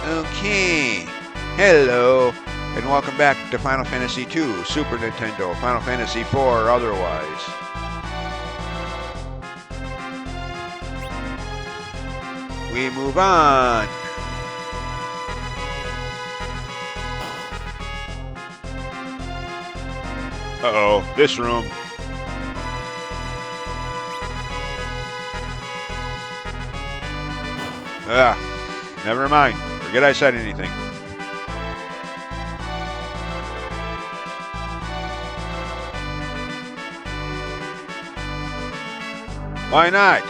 Okay. Hello, and welcome back to Final Fantasy II, Super Nintendo, Final Fantasy IV, or otherwise. We move on. Uh-oh, this room. Ah, never mind. Forget I said anything. Why not?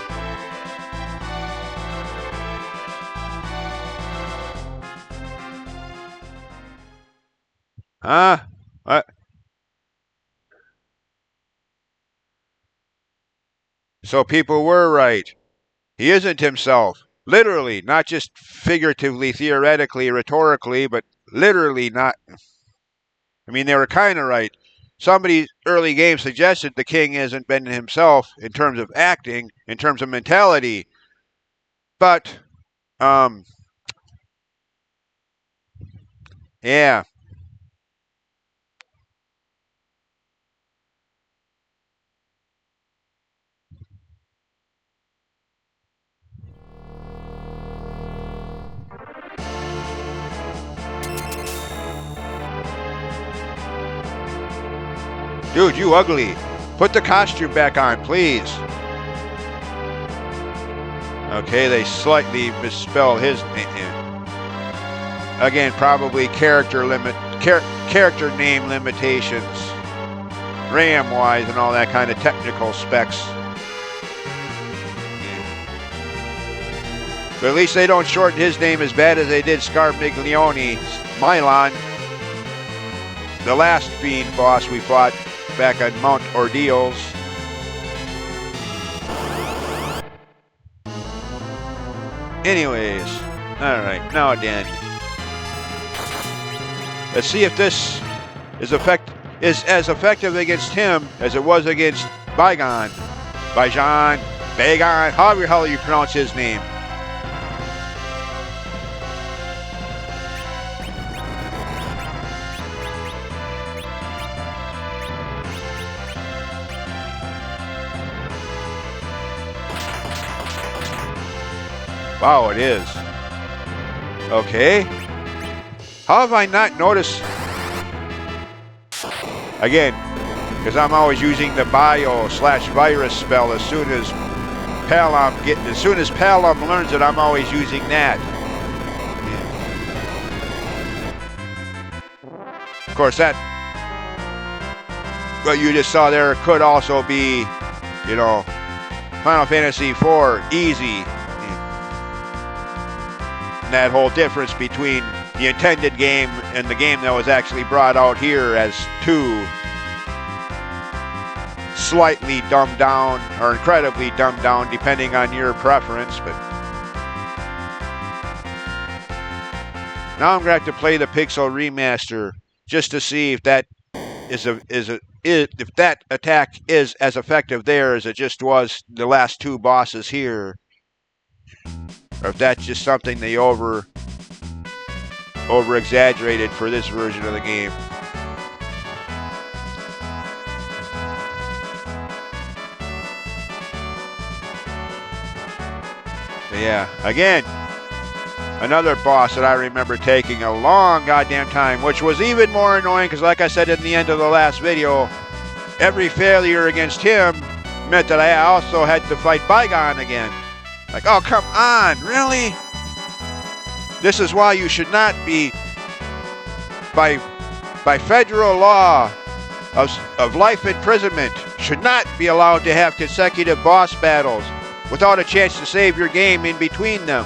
Huh? What? So people were right. He isn't himself. Literally, not just figuratively, theoretically, rhetorically, but literally not. I mean, they were kind of right. Somebody early game suggested the king hasn't been himself in terms of acting, in terms of mentality. But, yeah. Dude, you ugly. Put the costume back on, please. Okay, they slightly misspelled his name. Again, probably character name limitations, RAM-wise, and all that kind of technical specs. But at least they don't shorten his name as bad as they did Scarmiglione, Milon, the last fiend boss we fought back on Mount Ordeals. Anyways, alright, now then. Let's see if this is as effective against him as it was against Bagan, however the hell you pronounce his name. Wow, it is. Okay. How have I not noticed? Again, because I'm always using the bio/virus spell as soon as Palom learns it, I'm always using that. Of course, that what you just saw there could also be, Final Fantasy IV easy. And that whole difference between the intended game and the game that was actually brought out here as two slightly dumbed down or incredibly dumbed down, depending on your preference. But now I'm going to have to play the Pixel Remaster just to see if that if that attack is as effective there as it just was the last two bosses here. Or if that's just something they over exaggerated for this version of the game. But yeah, again, another boss that I remember taking a long goddamn time, which was even more annoying because, like I said in the end of the last video, every failure against him meant that I also had to fight Bagan again. Like, oh, come on, really? This is why you should not be, by federal law of life imprisonment, should not be allowed to have consecutive boss battles without a chance to save your game in between them.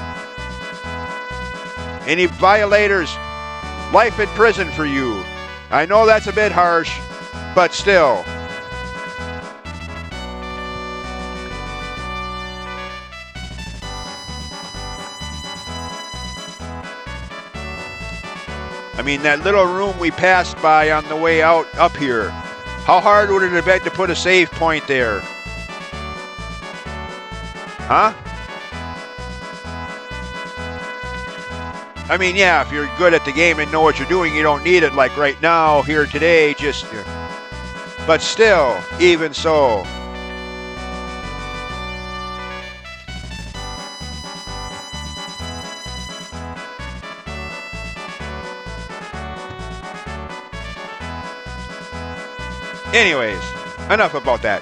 Any violators, life in prison for you. I know that's a bit harsh, but still. I mean, that little room we passed by on the way out up here. How hard would it have been to put a save point there? Huh? I mean, yeah, if you're good at the game and know what you're doing, you don't need it like right now, here today, just... But still, even so... Anyways, enough about that.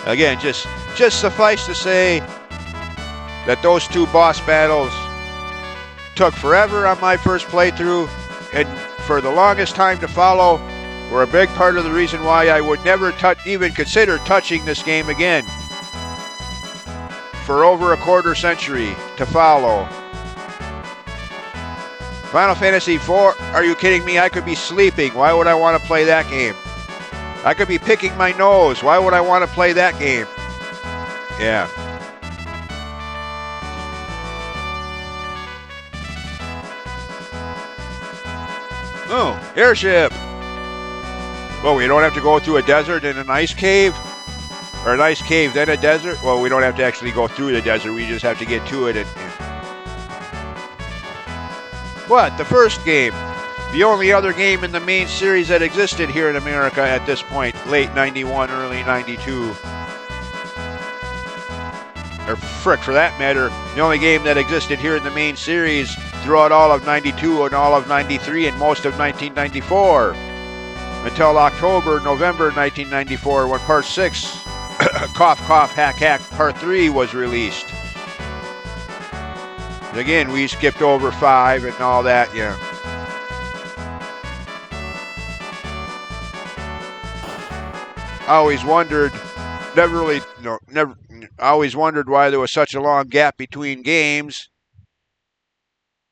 Again, just suffice to say that those two boss battles took forever on my first playthrough, and for the longest time to follow were a big part of the reason why I would never even consider touching this game again. For over a quarter century to follow. Final Fantasy IV, are you kidding me? I could be sleeping. Why would I want to play that game? I could be picking my nose. Why would I want to play that game? Yeah. Oh, airship. Well, we don't have to go through a desert and an ice cave? Or an ice cave, then a desert? Well, we don't have to actually go through the desert. We just have to get to it. What? The first game. The only other game in the main series that existed here in America at this point. Late 91, early 92. Or frick, for that matter, the only game that existed here in the main series throughout all of 92 and all of 93 and most of 1994. Until November 1994 when Part 6, Cough Cough Hack Hack Part 3 was released. And again, we skipped over 5 and all that, yeah. I always wondered, I always wondered why there was such a long gap between games.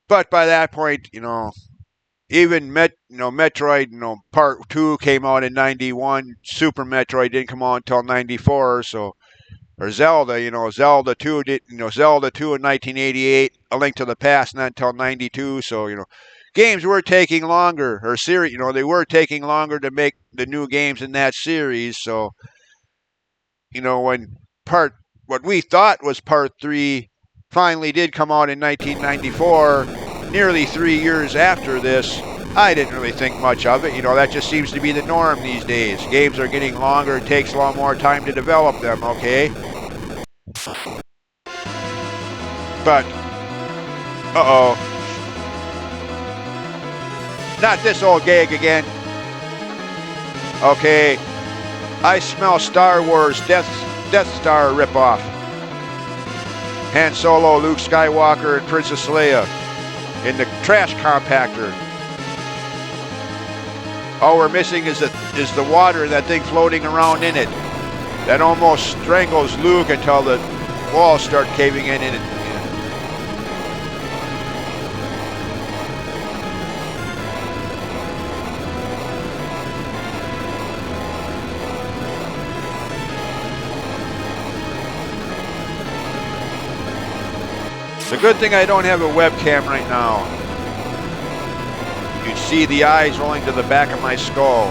But by that point, even Metroid, Part 2 came out in 91. Super Metroid didn't come out until 94, so... Or Zelda, Zelda 2 Zelda 2 in 1988, A Link to the Past, not until 92, so, games were taking longer, or series, they were taking longer to make the new games in that series, so, when what we thought was Part 3 finally did come out in 1994, nearly 3 years after this, I didn't really think much of it. That just seems to be the norm these days. Games are getting longer, it takes a lot more time to develop them, okay? But, uh-oh. Not this old gag again. Okay, I smell Star Wars Death Star ripoff. Han Solo, Luke Skywalker, and Princess Leia in the trash compactor. All we're missing is the water, that thing floating around in it. That almost strangles Luke until the walls start caving in it. It's a good thing I don't have a webcam right now. You'd see the eyes rolling to the back of my skull.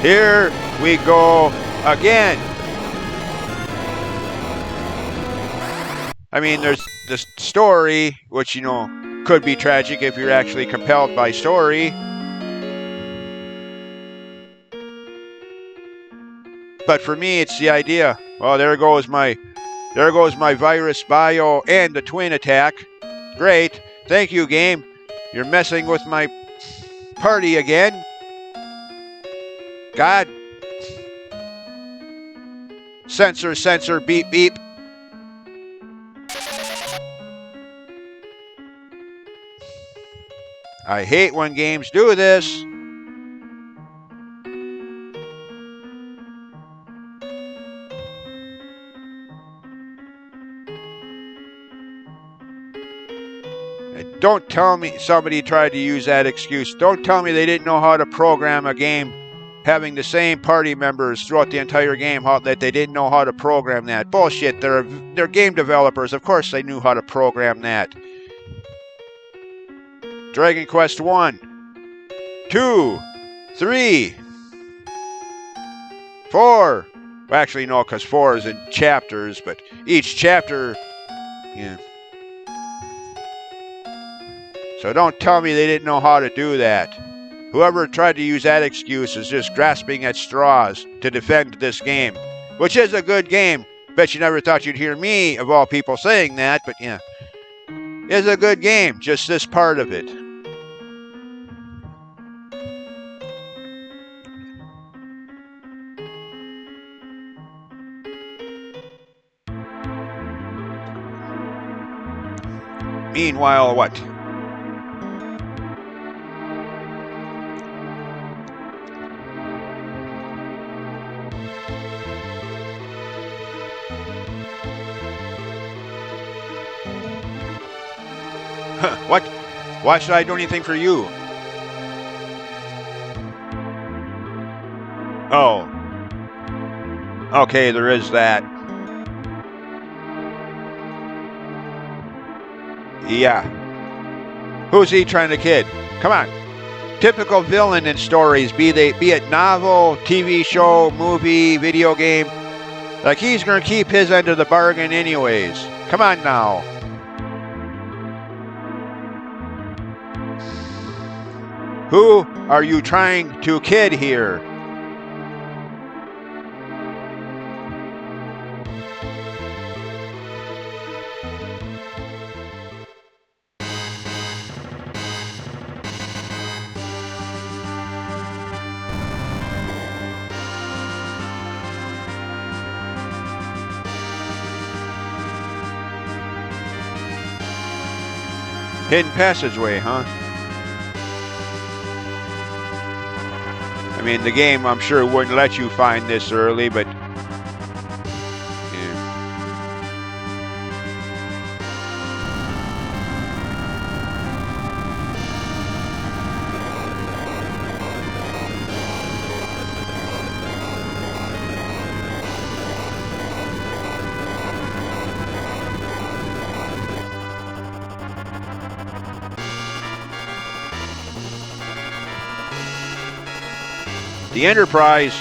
Here we go again. I mean, there's this story, which, could be tragic if you're actually compelled by story. But for me, it's the idea. Well, there goes my virus bio and the twin attack. Great. Thank you, game. You're messing with my party again. God. Censor, beep, beep. I hate when games do this. Don't tell me somebody tried to use that excuse. Don't tell me they didn't know how to program a game having the same party members throughout the entire game, that they didn't know how to program that. Bullshit. They're game developers. Of course they knew how to program that. Dragon Quest 1, 2, 3, 4, Well, actually, no, because 4 is in chapters, but each chapter, yeah. So don't tell me they didn't know how to do that. Whoever tried to use that excuse is just grasping at straws to defend this game, which is a good game. Bet you never thought you'd hear me, of all people, saying that, but yeah. It's a good game, just this part of it. Meanwhile, what? What? Why should I do anything for you? Oh. Okay, there is that. Yeah. Who's he trying to kid? Come on. Typical villain in stories, be it novel, TV show, movie, video game. Like, he's going to keep his end of the bargain anyways. Come on now. Who are you trying to kid here? Hidden passageway, huh? I mean, the game, I'm sure, wouldn't let you find this early, but... yeah. The Enterprise,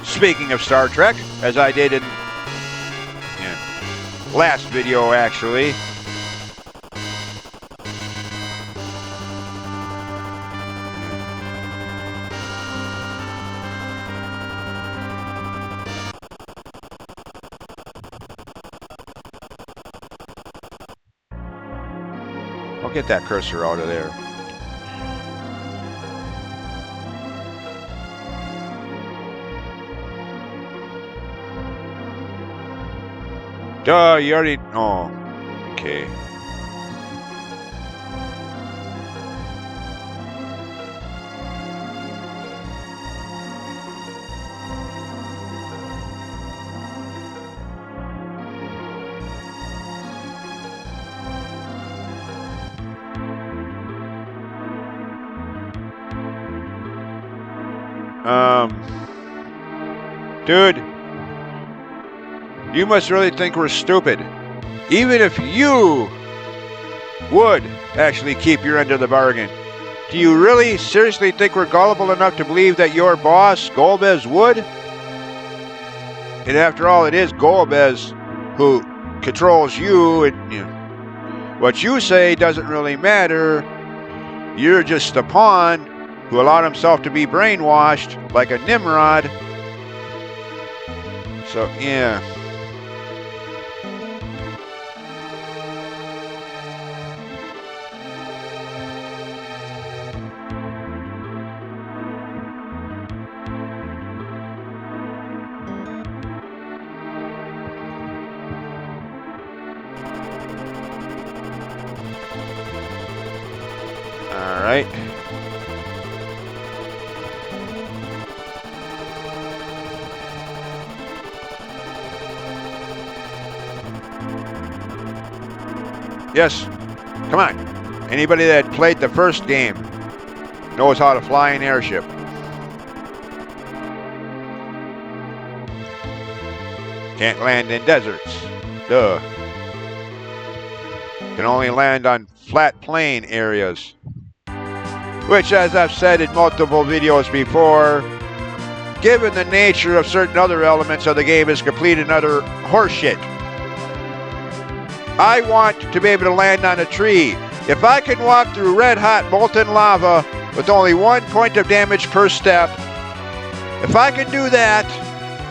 speaking of Star Trek, as I did in last video, actually. I'll get that cursor out of there. Duh, you already... oh, okay. Dude, you must really think we're stupid. Even if you would actually keep your end of the bargain. Do you really seriously think we're gullible enough to believe that your boss, Golbez, would? And after all, it is Golbez who controls you, and what you say doesn't really matter. You're just a pawn who allowed himself to be brainwashed like a Nimrod. So, yeah. All right. Yes. Come on. Anybody that played the first game knows how to fly an airship. Can't land in deserts. Duh. Can only land on flat plain areas. Which, as I've said in multiple videos before, given the nature of certain other elements of the game, is complete and utter horseshit. I want to be able to land on a tree. If I can walk through red-hot molten lava with only 1 point of damage per step, if I can do that,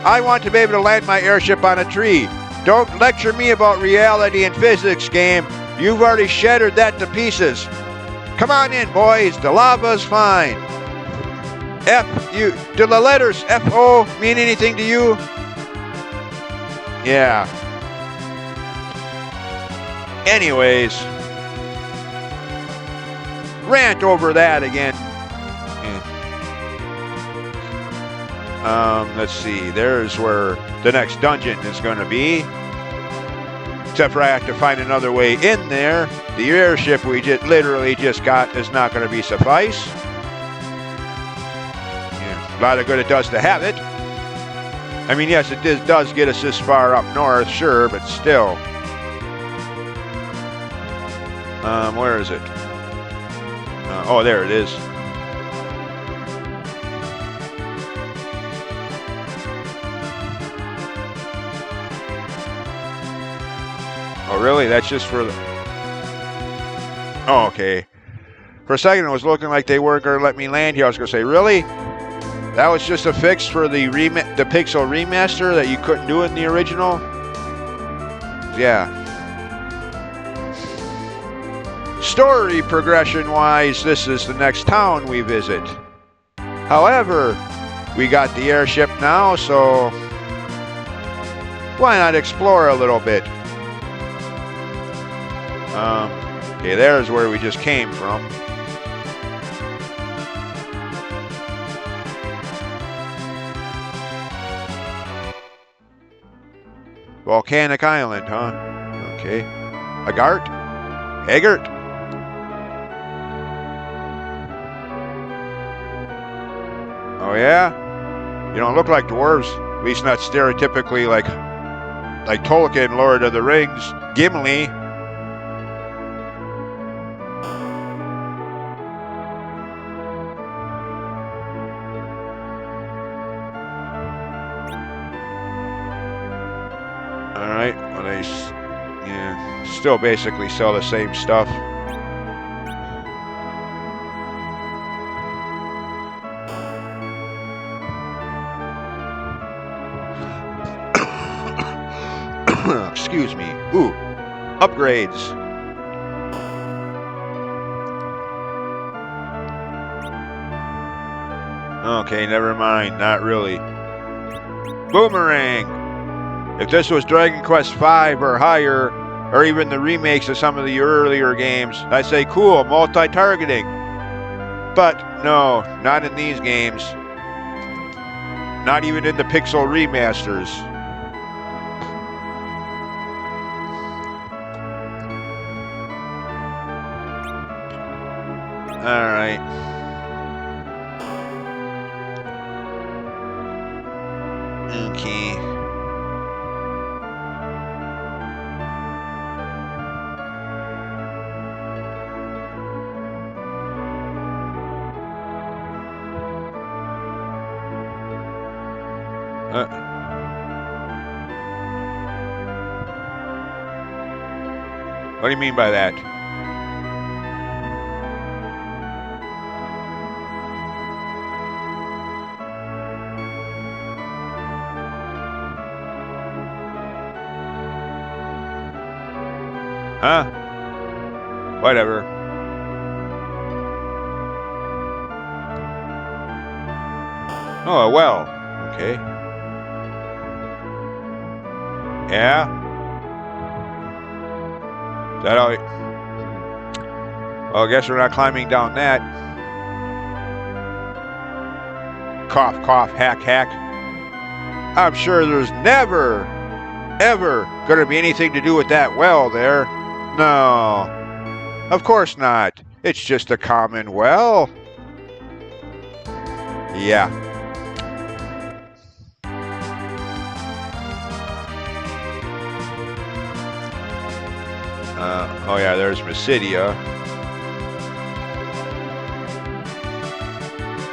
I want to be able to land my airship on a tree. Don't lecture me about reality and physics, game. You've already shattered that to pieces. Come on in, boys. The lava's fine. Do the letters F-O mean anything to you? Yeah. Anyways, rant over that again. Let's see. There's where the next dungeon is going to be. Except for I have to find another way in there. The airship we literally just got is not going to be suffice. Yeah, a lot of good it does to have it. I mean, yes, it does get us this far up north, sure, but still. Where is it? Oh, there it is. Oh, really? That's just for the... Oh, okay. For a second, it was looking like they weren't going to let me land here. I was going to say, really? That was just a fix for the Pixel remaster that you couldn't do in the original? Yeah. Story progression-wise, this is the next town we visit. However, we got the airship now, so why not explore a little bit? Okay, there's where we just came from. Volcanic Island, huh? Okay. Haggart? Oh yeah? You don't look like dwarves. At least not stereotypically like Tolkien, Lord of the Rings, Gimli. Alright, well they still basically sell the same stuff. Excuse me. Ooh, upgrades. Okay, never mind. Not really. Boomerang. If this was Dragon Quest V or higher, or even the remakes of some of the earlier games, I'd say cool, multi-targeting. But no, not in these games. Not even in the Pixel remasters. Alright. Okay. What do you mean by that? Huh? Whatever. Oh, well. Okay. Yeah? Is that all? Well, I guess we're not climbing down that. Cough, cough, hack, hack. I'm sure there's never, ever going to be anything to do with that well there. No, of course not. It's just a common well. Yeah. Oh yeah, there's Mysidia.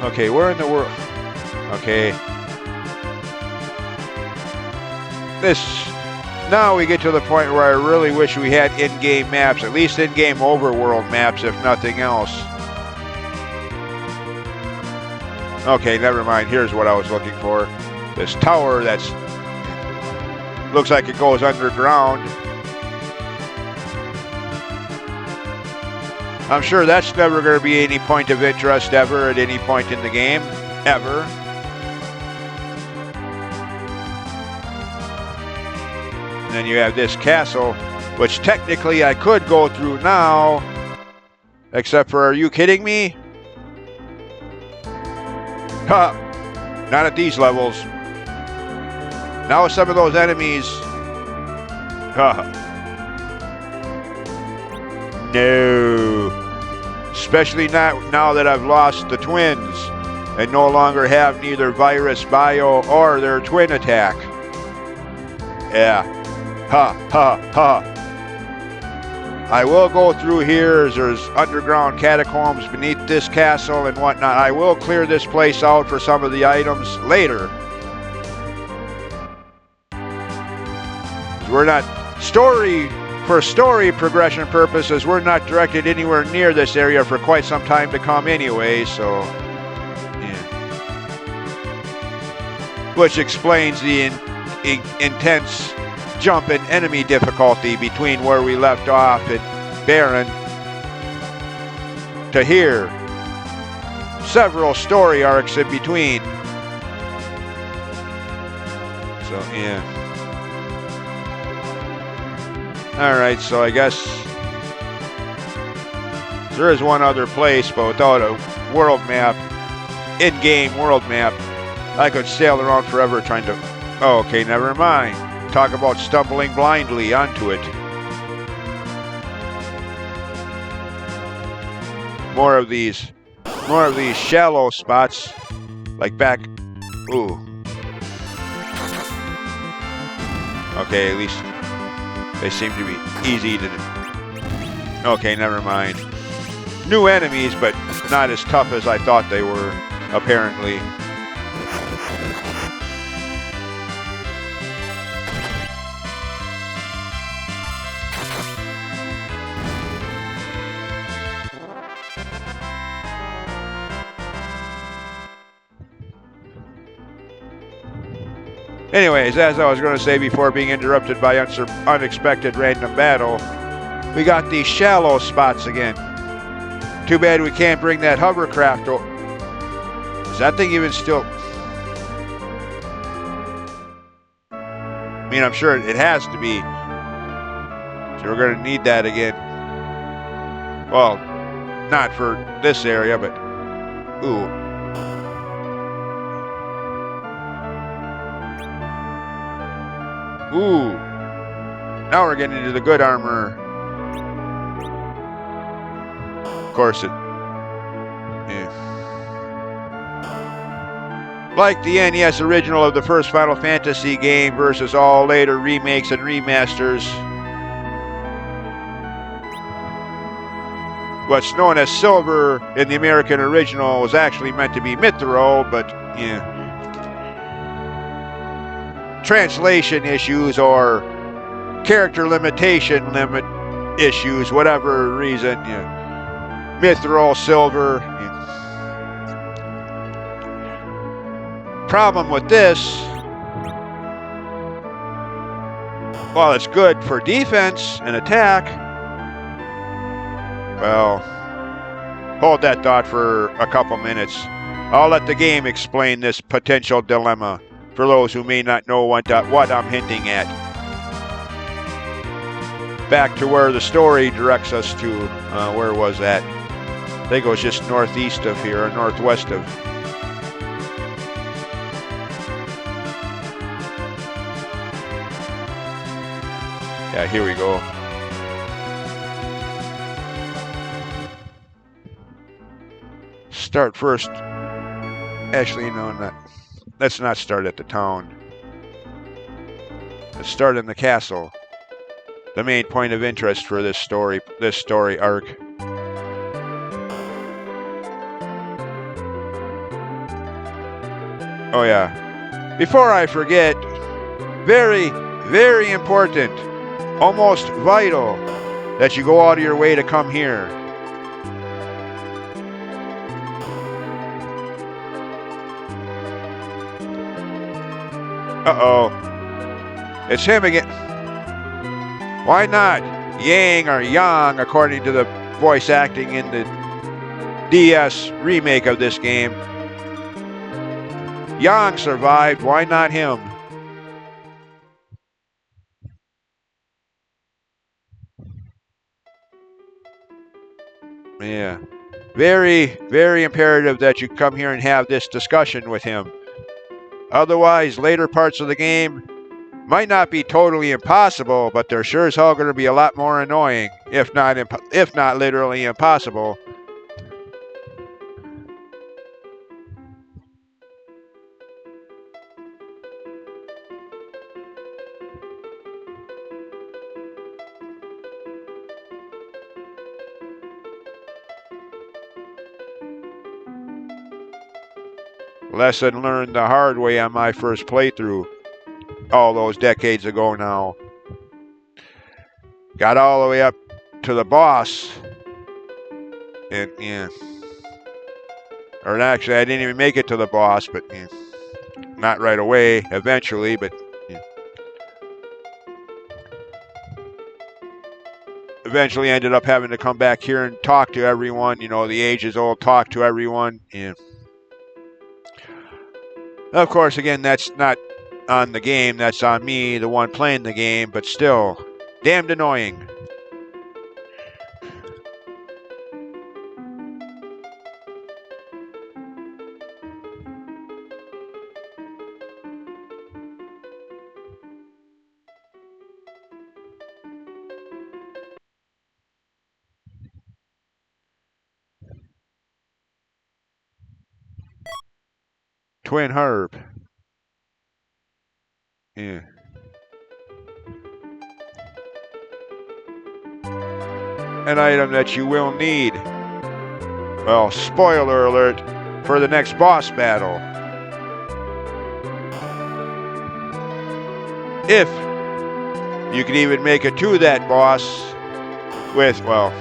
Okay, where in the world? Okay, this, now we get to the point where I really wish we had in-game maps, at least in-game overworld maps, if nothing else. Okay, never mind. Here's what I was looking for. This tower that's looks like it goes underground. I'm sure that's never going to be any point of interest ever at any point in the game, ever. And then you have this castle, which technically I could go through now, except for, are you kidding me? Huh, not at these levels. Now some of those enemies, huh. No, especially not now that I've lost the twins and no longer have neither virus, bio, or their twin attack. Yeah, ha, ha, ha. I will go through here. There's underground catacombs beneath this castle and whatnot. I will clear this place out for some of the items later. We're not for story progression purposes, we're not directed anywhere near this area for quite some time to come anyway, so yeah. Which explains the intense jump in enemy difficulty between where we left off at Baron to here. Several story arcs in between. So yeah. Alright, so I guess there is one other place, but without a world map, in-game world map, I could sail around forever trying to... Oh, okay, never mind. Talk about stumbling blindly onto it. More of these shallow spots, like back... Ooh. Okay, at least... they seem to be easy to... Okay, never mind. New enemies, but not as tough as I thought they were, apparently. Anyways, as I was going to say before being interrupted by unexpected random battle, we got these shallow spots again. Too bad we can't bring that hovercraft over. Is that thing even still... I mean, I'm sure it has to be. So we're going to need that again. Well, not for this area, but... Ooh. Ooh, now we're getting into the good armor. Of course it... Yeah. Like the NES original of the first Final Fantasy game versus all later remakes and remasters. What's known as silver in the American original was actually meant to be mithril, but yeah. Translation issues or character limitation issues, whatever reason, yeah. Mithril, silver. Yeah. Problem with this, while it's good for defense and attack, well, hold that thought for a couple minutes. I'll let the game explain this potential dilemma for those who may not know what I'm hinting at. Back to where the story directs us to. Where was that? I think it was just northeast of here, or northwest of. Yeah, here we go. Start first. Actually, no, not. Let's not start at the town. Let's start in the castle. The main point of interest for this story arc. Oh yeah. Before I forget, very, Very important, almost vital, that you go out of your way to come here. Uh-oh. It's him again. Why not Yang or Yang, according to the voice acting in the DS remake of this game? Yang survived, why not him? Yeah. Very, very imperative that you come here and have this discussion with him. Otherwise, later parts of the game might not be totally impossible, but they're sure as hell going to be a lot more annoying, if not literally impossible. Lesson learned the hard way on my first playthrough, all those decades ago now. Got all the way up to the boss, and yeah. Or actually, I didn't even make it to the boss, but yeah. Not right away, eventually, but yeah. Eventually ended up having to come back here and talk to everyone, you know, the ages old talk to everyone. Yeah. Of course, again, that's not on the game, that's on me, the one playing the game, but still, damned annoying. Twin Herb. Yeah. An item that you will need. Well, spoiler alert for the next boss battle. If you can even make it to that boss with, well,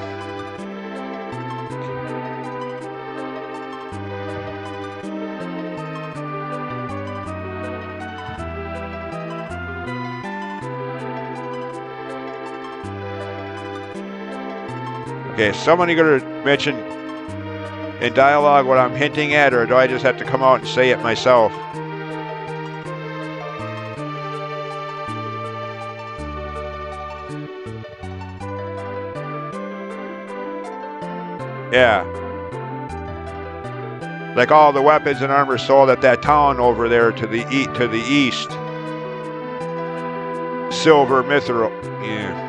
okay, is somebody going to mention in dialogue what I'm hinting at, or do I just have to come out and say it myself? Yeah. Like all the weapons and armor sold at that town over there to the east. Silver Mithril. Yeah.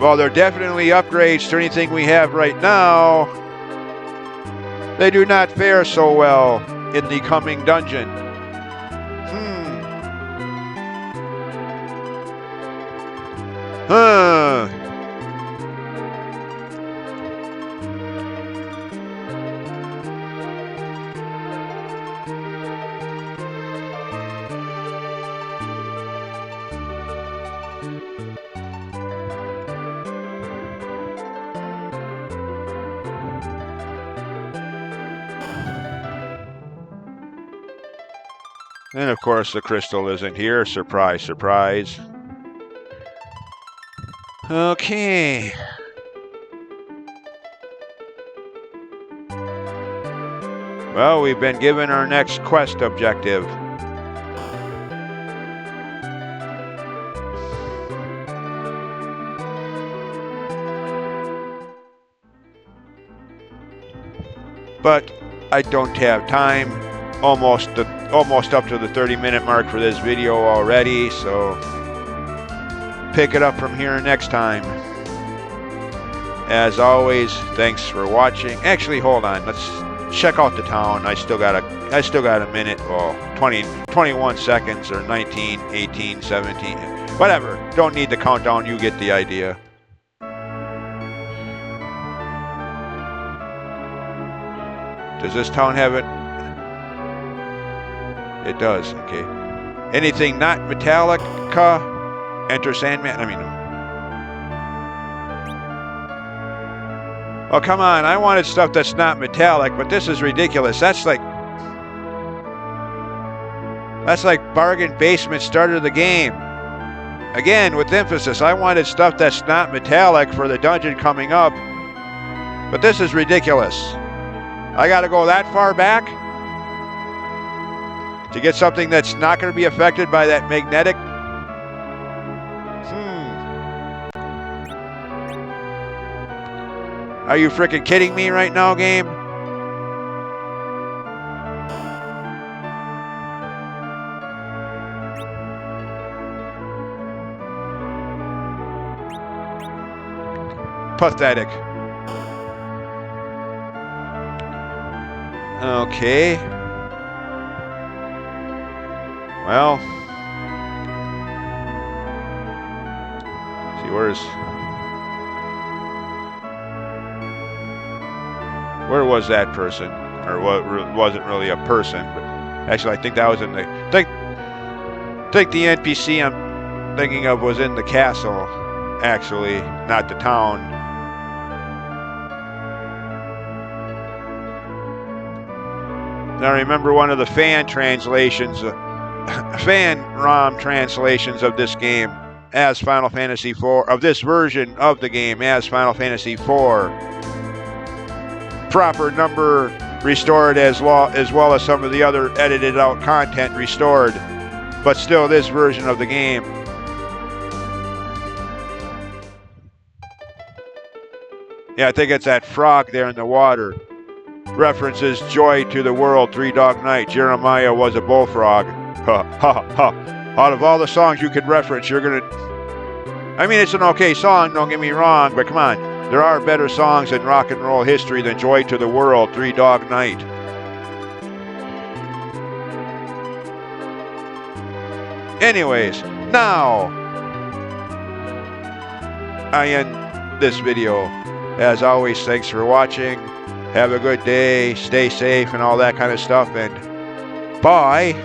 Well, they're definitely upgrades to anything we have right now. They do not fare so well in the coming dungeon. Huh. And of course the crystal isn't here. Surprise, surprise. Okay. Well, we've been given our next quest objective. But I don't have time. Almost up to the 30-minute mark for this video already, so pick it up from here next time. As always, thanks for watching. Actually, hold on. Let's check out the town. I still got a minute, well, 21 seconds, or 19, 18, 17, whatever. Don't need the countdown. You get the idea. Does this town have it? It does, okay. Anything not Metallica, Enter Sandman. I mean, oh, come on. I wanted stuff that's not metallic, but this is ridiculous. That's like bargain basement starter of the game. Again, with emphasis, I wanted stuff that's not metallic for the dungeon coming up, but this is ridiculous. I got to go that far back to get something that's not going to be affected by that magnetic. Are you freaking kidding me right now, game? Pathetic. Okay. Well. See, where was that person? Or what wasn't really a person, but actually I think that was in the I think the NPC I'm thinking of was in the castle, actually, not the town. I remember one of the fan ROM translations of this game as Final Fantasy IV, of this version of the game as Final Fantasy IV. Proper number restored as well as some of the other edited out content restored, but still this version of the game. Yeah, I think it's that frog there in the water. References Joy to the World, Three Dog Night, Jeremiah was a bullfrog. Ha ha ha. Out of all the songs you could reference, you're gonna... I mean, it's an okay song, don't get me wrong, but come on. There are better songs in rock and roll history than Joy to the World, Three Dog Night. Anyways, now I end this video. As always, thanks for watching. Have a good day, stay safe, and all that kind of stuff, and bye.